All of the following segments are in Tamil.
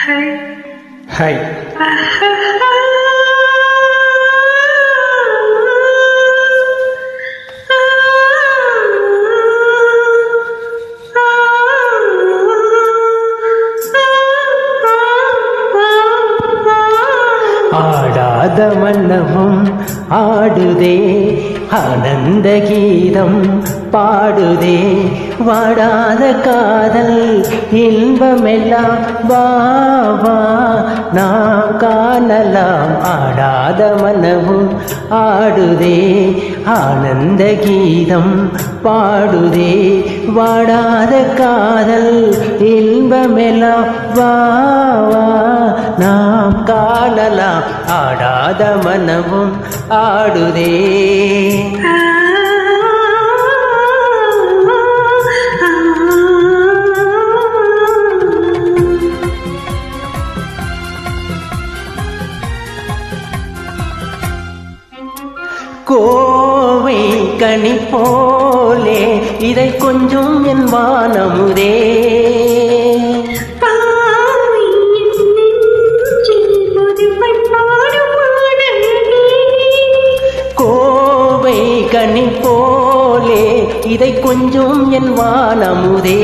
ஹாய். ஆடாத மன்னமும் ஆடுதே, ஆனந்த கீதம் பாடுதே, வாடாத காதல் இன்பமெல்லாம் வா வா நாம் காணலாம். ஆடாத மனமும் ஆடுதே, ஆனந்த கீதம் பாடுதே, வாடாத காதல் இன்பமெல்லாம் வா வா நாம் காணலாம். ஆடாத மனமும் ஆடுதே. கோவை கனி போலே இதை கொஞ்சம் என் வானமுதே, கோவை கனி போலே இதை கொஞ்சம் என் வானமுதே,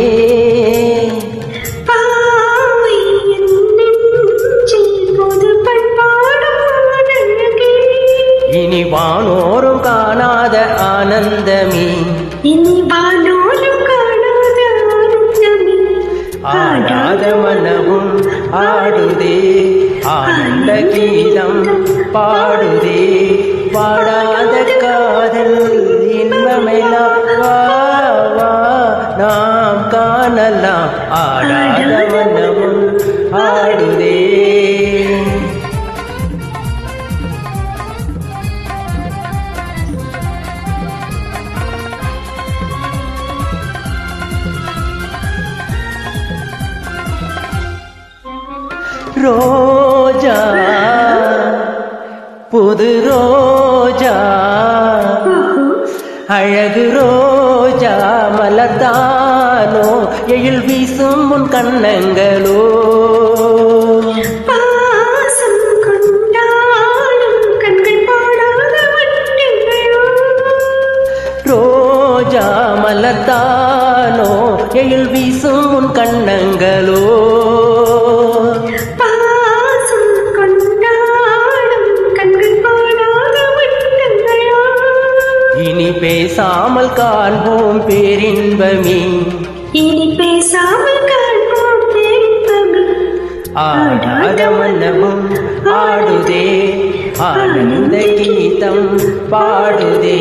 இனி வானோரும் காணாத ஆனந்தமே, இனி வானோரும் காணாத ஆனந்தமே. ஆடாத மனமும் ஆடுதே, ஆனந்த கீதம் பாடுதே, பாடாத காதல் இன்பமெல்லாம் வா வா நாம் காணலாம். ஆடாத மனமும் ஆடுதே. ரோஜா புது ரோஜா, அழகு ரோஜா மலர்தானோ, எழில் வீசும் உன் கண்ணங்களோ, பாசம் கொண்டாடும் கண்கள் பாடாத வட்டங்களோ, ரோஜா மலர்தானோ, எழில் வீசும் உன் கண்ணங்களோ, இனி பேசாமல் காண்போம் பேரின்பமே, இனி பேசாமல் காண்போம் பேரின்பமே. ஆடாத மனமும் ஆடுதே, ஆனந்த கீதம் பாடுதே,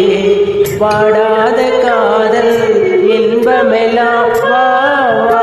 வாடாத காதல் இன்பமெல்லாம் வா வா